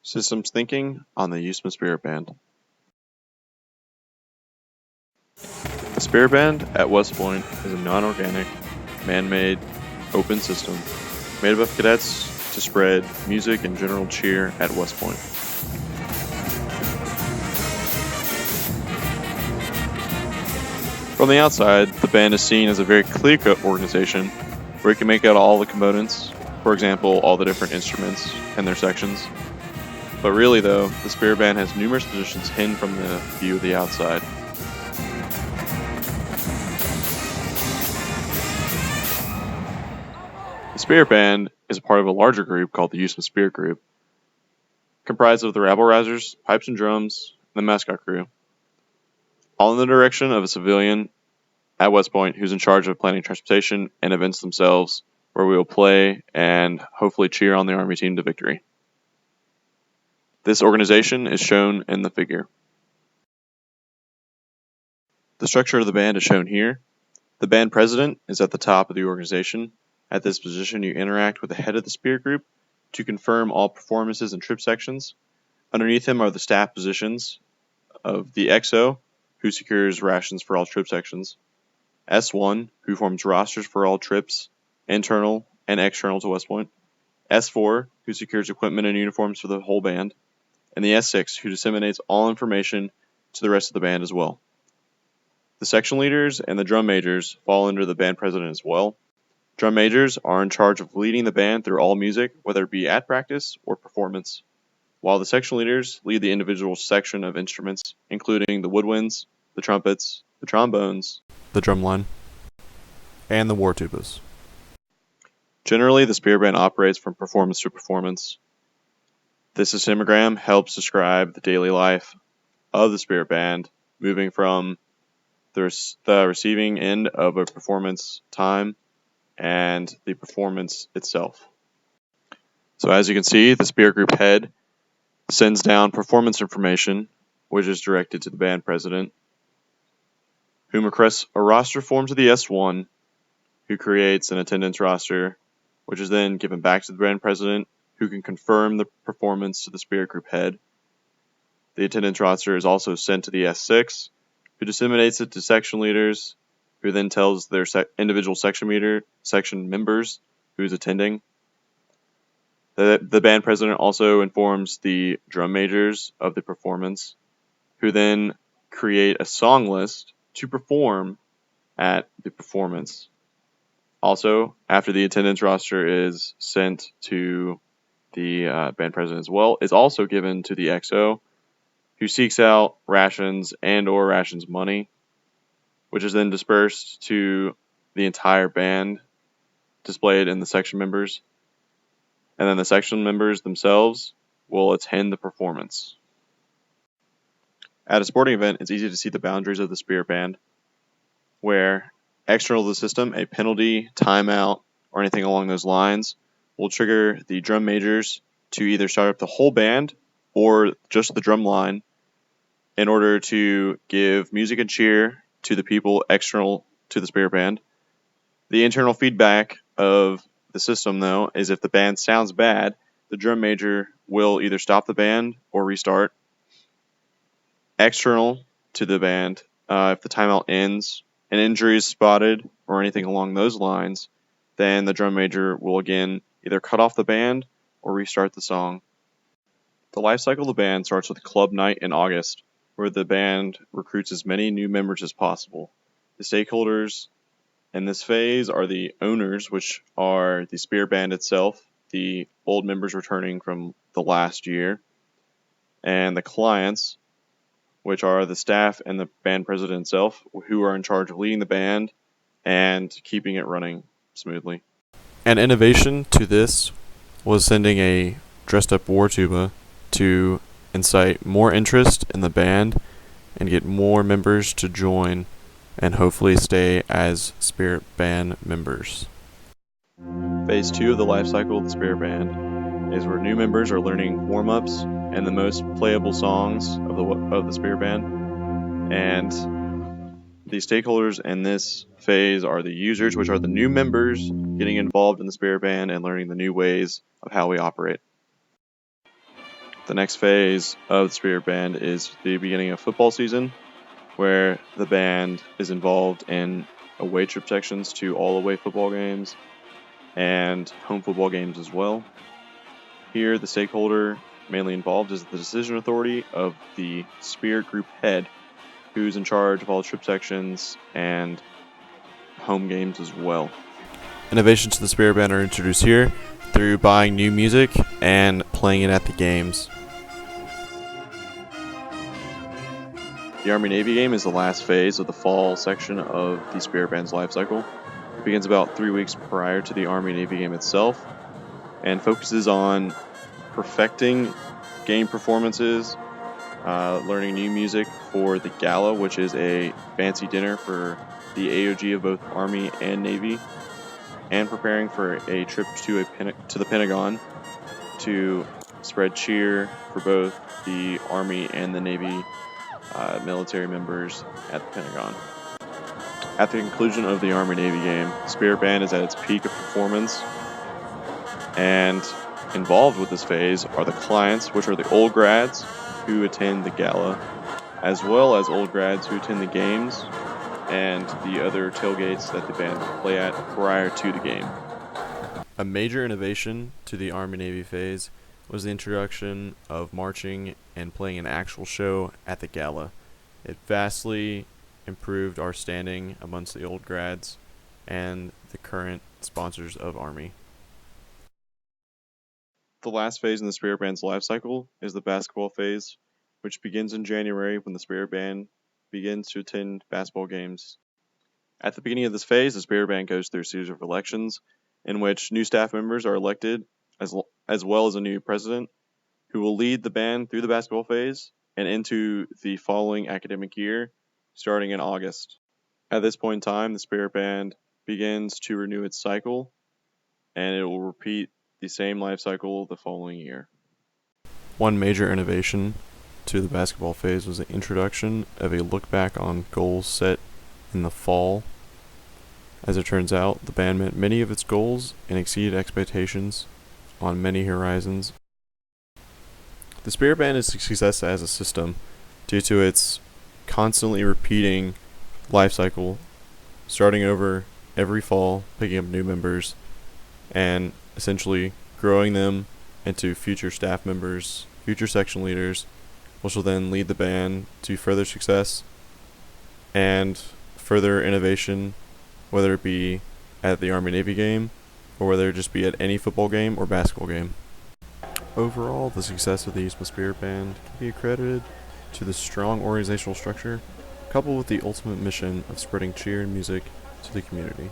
Systems thinking on the USMA Spirit Band. The Spirit Band at West Point is a non-organic, man-made, open system made up of cadets to spread music and general cheer at West Point. From the outside, the band is seen as a very clear-cut organization where you can make out all the components, for example, all the different instruments and their sections. But really though, the Spirit Band has numerous positions hidden from the view of the outside. The Spirit Band is a part of a larger group called the USMA Spirit Group, comprised of the rabble-rousers, pipes and drums, and the mascot crew, all in the direction of a civilian at West Point who's in charge of planning transportation and events themselves, where we will play and hopefully cheer on the Army team to victory. This organization is shown in the figure. The structure of the band is shown here. The band president is at the top of the organization. At this position, you interact with the head of the Spirit Group to confirm all performances and trip sections. Underneath him are the staff positions of the XO, who secures rations for all trip sections, S1, who forms rosters for all trips, internal and external to West Point, S4, who secures equipment and uniforms for the whole band, and the S6, who disseminates all information to the rest of the band as well. The section leaders and the drum majors fall under the band president as well. Drum majors are in charge of leading the band through all music, whether it be at practice or performance, while the section leaders lead the individual section of instruments, including the woodwinds, the trumpets, the trombones, the drumline, and the war tubas. Generally, the Spirit Band operates from performance to performance. This systemagram helps describe the daily life of the Spirit Band, moving from the receiving end of a performance time and the performance itself. So as you can see, the Spirit Group head sends down performance information, which is directed to the band president, whom requests a roster form to the S1, who creates an attendance roster, which is then given back to the band president, who can confirm the performance to the Spirit Group head. The attendance roster is also sent to the S6, who disseminates it to section leaders, who then tells their individual section members who's attending. The band president also informs the drum majors of the performance, who then create a song list to perform at the performance. Also, after the attendance roster is sent to the band president as well, is also given to the XO, who seeks out rations and or rations money, which is then dispersed to the entire band, displayed in the section members. And then the section members themselves will attend the performance. At a sporting event, it's easy to see the boundaries of the Spirit Band, where external to the system, a penalty, timeout, or anything along those lines will trigger the drum majors to either start up the whole band or just the drum line in order to give music and cheer to the people external to the Spirit Band. The internal feedback of the system, though, is if the band sounds bad, the drum major will either stop the band or restart. External to the band, if the timeout ends, an injury is spotted, or anything along those lines, then the drum major will again either cut off the band or restart the song. The life cycle of the band starts with club night in August, where the band recruits as many new members as possible. The stakeholders in this phase are the owners, which are the Spirit Band itself, the old members returning from the last year, and the clients, which are the staff and the band president itself, who are in charge of leading the band and keeping it running smoothly. An innovation to this was sending a dressed-up war tuba to incite more interest in the band and get more members to join and hopefully stay as Spirit Band members. Phase 2 of the life cycle of the Spirit Band is where new members are learning warm-ups and the most playable songs of the Spirit Band. And the stakeholders in this phase are the users, which are the new members getting involved in the Spirit Band and learning the new ways of how we operate. The next phase of the Spirit Band is the beginning of football season, where the band is involved in away trip sections to all away football games and home football games as well. Here, the stakeholder mainly involved is the decision authority of the Spirit Group head, who's in charge of all trip sections and home games as well. Innovations to the Spirit Band are introduced here through buying new music and playing it at the games. The Army-Navy game is the last phase of the fall section of the Spirit Band's life cycle. It begins about 3 weeks prior to the Army-Navy game itself and focuses on perfecting game performances, learning new music for the gala, which is a fancy dinner for the AOG of both Army and Navy, and preparing for a trip to the Pentagon to spread cheer for both the Army and the Navy military members at the Pentagon. At the conclusion of the Army-Navy game, Spirit Band is at its peak of performance, and involved with this phase are the clients, which are the old grads who attend the gala, as well as old grads who attend the games and the other tailgates that the band will play at prior to the game. A major innovation to the Army-Navy phase was the introduction of marching and playing an actual show at the gala. It vastly improved our standing amongst the old grads and the current sponsors of Army. The last phase in the Spirit Band's life cycle is the basketball phase, which begins in January when the Spirit Band begins to attend basketball games. At the beginning of this phase, the Spirit Band goes through a series of elections in which new staff members are elected, as well as a new president, who will lead the band through the basketball phase and into the following academic year, starting in August. At this point in time, the Spirit Band begins to renew its cycle, and it will repeat the same life cycle the following year. One major innovation to the basketball phase was the introduction of a look back on goals set in the fall. As it turns out, the band met many of its goals and exceeded expectations on many horizons. The Spirit Band is a success as a system due to its constantly repeating life cycle, starting over every fall, picking up new members, and essentially growing them into future staff members, future section leaders, which will then lead the band to further success and further innovation, whether it be at the Army-Navy game or whether it just be at any football game or basketball game. Overall, the success of the USMA Spirit Band can be accredited to the strong organizational structure coupled with the ultimate mission of spreading cheer and music to the community.